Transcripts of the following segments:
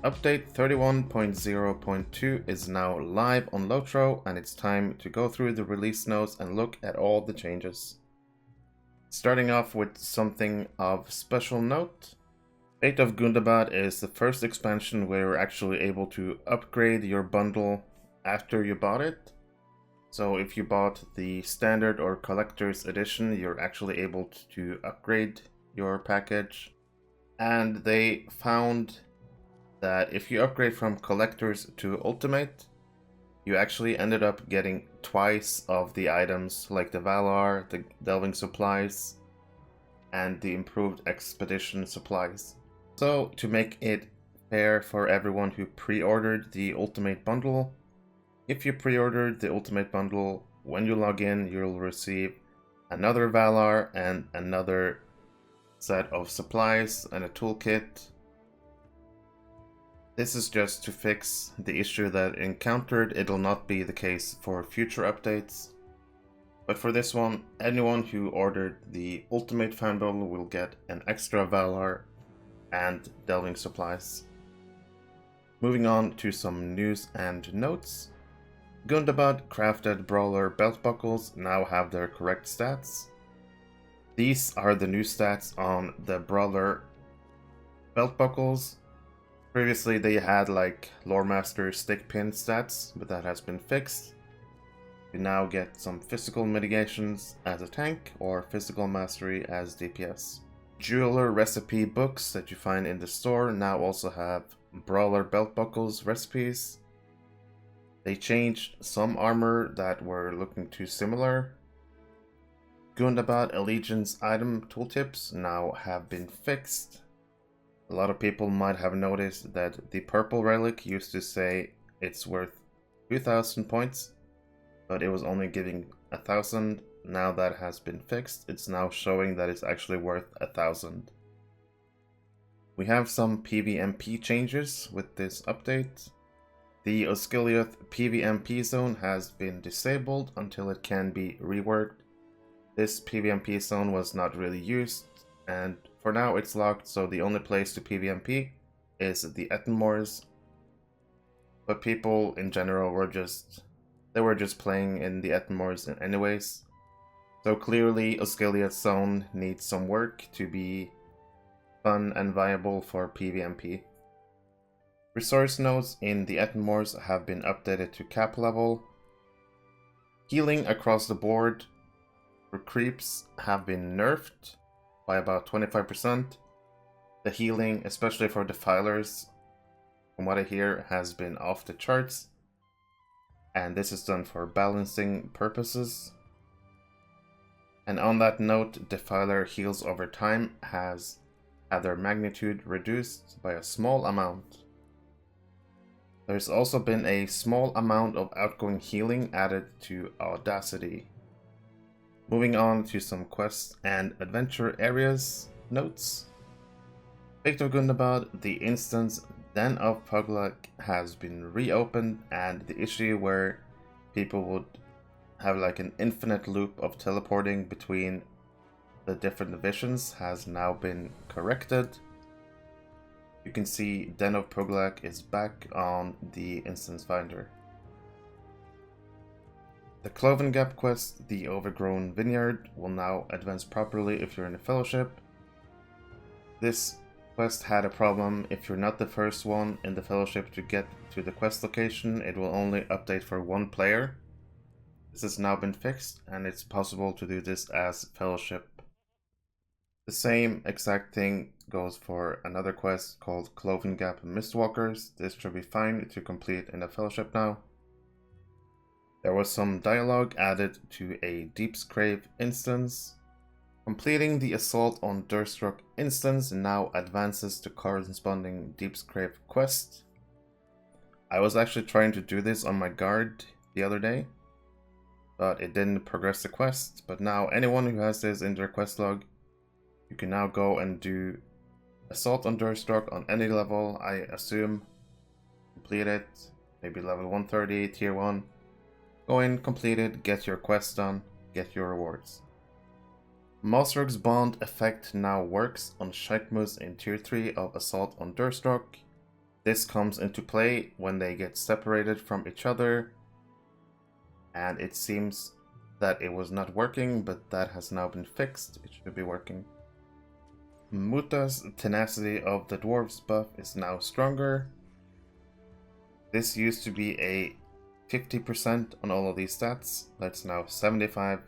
Update 31.0.2 is now live on Lotro, and it's time to go through the release notes and look at all the changes. Starting off with something of special note, Fate of Gundabad is the first expansion where you're actually able to upgrade your bundle after you bought it. So if you bought the standard or collector's edition, you're actually able to upgrade your package. And they found that if you upgrade from collector's to ultimate, you actually ended up getting twice of the items, like the Valar, the delving supplies, and the improved expedition supplies. So to make it fair for everyone who pre-ordered the ultimate bundle, if you pre-ordered the ultimate bundle, when you log in, you'll receive another Valar and another set of supplies and a toolkit. This is just to fix the issue that encountered. It'll not be the case for future updates. But for this one, anyone who ordered the ultimate fan bundle will get an extra Valar and delving supplies. Moving on to some news and notes. Gundabad crafted brawler belt buckles now have their correct stats. These are the new stats on the brawler belt buckles. Previously they had like lore master stick pin stats, but that has been fixed. You now get some physical mitigations as a tank or physical mastery as DPS. Jeweler recipe books that you find in the store now also have brawler belt buckles recipes. They changed some armor that were looking too similar. Gundabad Allegiance item tooltips now have been fixed. A lot of people might have noticed that the purple relic used to say it's worth 2000 points, but it was only giving 1000. Now that has been fixed, it's now showing that it's actually worth 1000. We have some PvMP changes with this update. The Osgiliath PvMP zone has been disabled until it can be reworked. This PvMP zone was not really used, and for now it's locked, so the only place to PvMP is the Ettenmoors. But people in general were just playing in the Ettenmoors anyways. So clearly Osgiliath's zone needs some work to be fun and viable for PvMP. Resource nodes in the Ettenmoors have been updated to cap level. Healing across the board for creeps have been nerfed by about 25%. The healing, especially for defilers, from what I hear, has been off the charts. And this is done for balancing purposes. And on that note, defiler heals over time has had their magnitude reduced by a small amount. There's also been a small amount of outgoing healing added to Audacity. Moving on to some quests and adventure areas notes. Fate of Gundabad, the instance Den of Pughlak has been reopened, and the issue where people would have like an infinite loop of teleporting between the different divisions has now been corrected. You can see Den of Pughlak is back on the instance finder. The Cloven Gap quest, the Overgrown Vineyard, will now advance properly if you're in a fellowship. This quest had a problem. If you're not the first one in the fellowship to get to the quest location, it will only update for one player. This has now been fixed, and it's possible to do this as fellowship. The same exact thing goes for another quest called Cloven Gap Mistwalkers. This should be fine to complete in a fellowship now. There was some dialogue added to a Deepscrave instance. Completing the Assault on Durstruck instance now advances to corresponding Deepscrave quest. I was actually trying to do this on my guard the other day, but it didn't progress the quest. But now anyone who has this in their quest log, you can now go and do Assault on Durstruck on any level, I assume. Complete it, maybe level 130, tier 1. Go in, complete it, get your quest done, get your rewards. Mossrug's Bond effect now works on Shikmus in tier 3 of Assault on Durstruck. This comes into play when they get separated from each other, and it seems that it was not working, but that has now been fixed. It should be working. Muta's tenacity of the dwarves buff is now stronger. This used to be a 50% on all of these stats. That's now 75.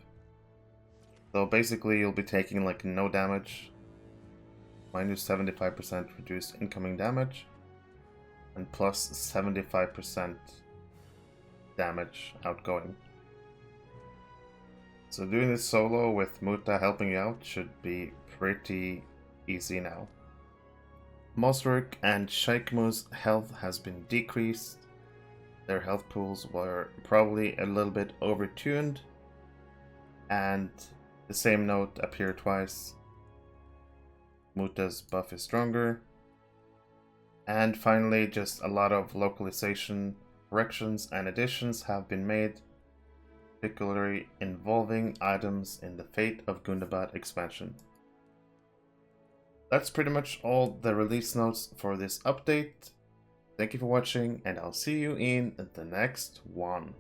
So basically you'll be taking like no damage. Minus 75% reduced incoming damage. And plus 75% damage outgoing. So doing this solo with Muta helping you out should be pretty easy now. Mosruk and Shaikmu's health has been decreased. Their health pools were probably a little bit overtuned. And the same note appeared twice. Muta's buff is stronger. And finally, just a lot of localization corrections and additions have been made, particularly involving items in the Fate of Gundabad expansion. That's pretty much all the release notes for this update. Thank you for watching, and I'll see you in the next one.